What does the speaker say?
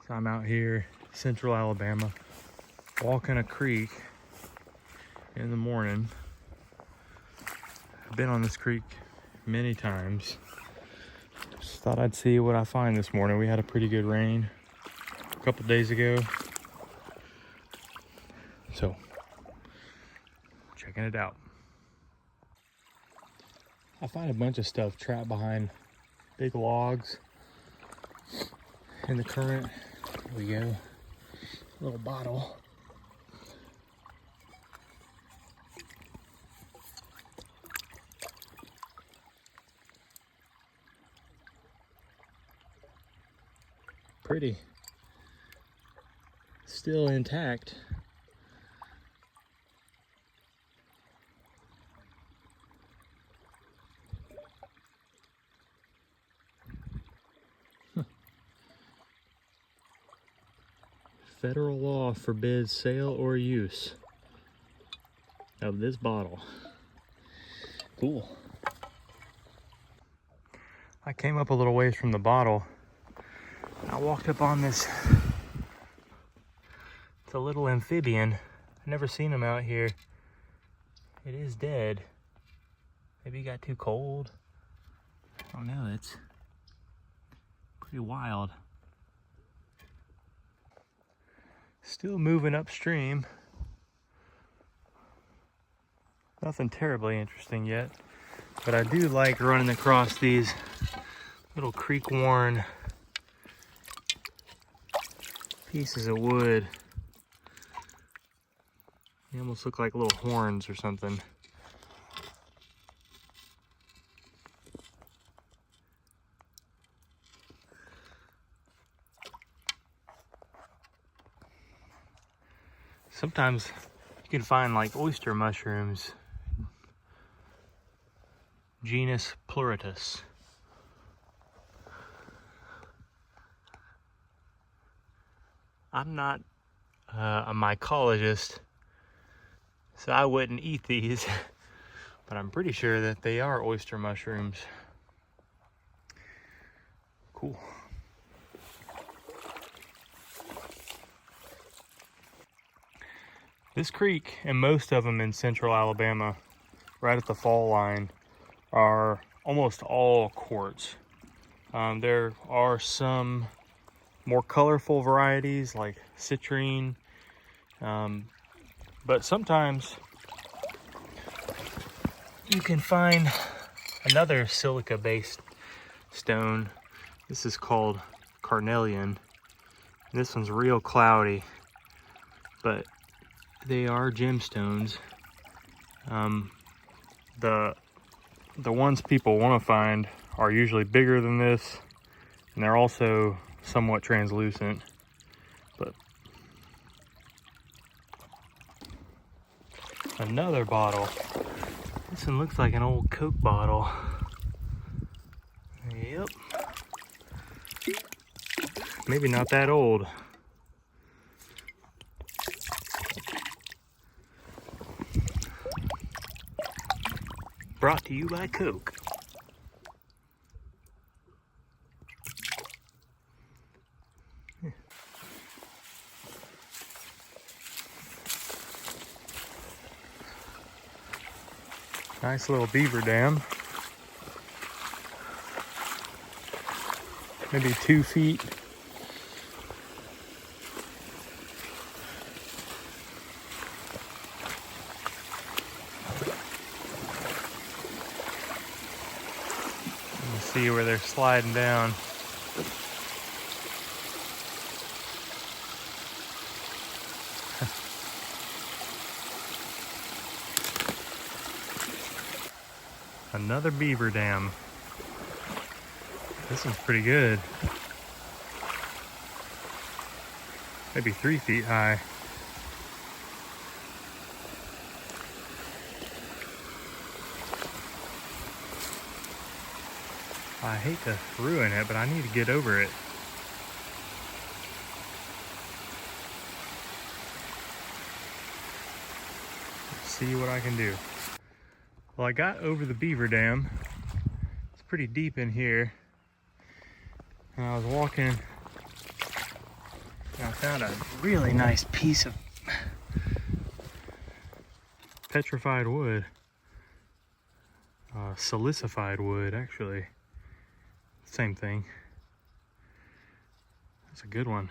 So I'm out here, central Alabama, walking a creek in the morning. I've been on this creek many times. Just thought I'd see what I find this morning. We had a pretty good rain a couple days ago. So, checking it out. I find a bunch of stuff trapped behind big logs in the current. There we go. Little bottle. Pretty. Still intact. Federal law forbids sale or use of this bottle. Cool. I came up a little ways from the bottle. I walked up on this. It's a little amphibian. I've never seen him out here. It is dead. Maybe he got too cold. I don't know. It's pretty wild. Still moving upstream. Nothing terribly interesting yet, but I do like running across these little creek-worn pieces of wood. They almost look like little horns or something. Sometimes you can find like oyster mushrooms, genus Pleurotus. I'm not a mycologist, so I wouldn't eat these, but I'm pretty sure that they are oyster mushrooms. Cool. This creek, and most of them in central Alabama, right at the fall line, are almost all quartz. There are some more colorful varieties like citrine, but sometimes you can find another silica-based stone. This is called carnelian. This one's real cloudy, but they are gemstones. The ones people want to find are usually bigger than this, and they're also somewhat translucent. But another bottle. This one looks like an old Coke bottle. Yep. Maybe not that old. Brought to you by Coke. Nice little beaver dam. Maybe 2 feet. See where they're sliding down. Another beaver dam. This one's pretty good. Maybe 3 feet high. I hate to ruin it, but I need to get over it. Let's see what I can do. Well, I got over the beaver dam. It's pretty deep in here. And I was walking I found a really nice piece of petrified wood. Silicified wood, actually. Same thing. That's a good one.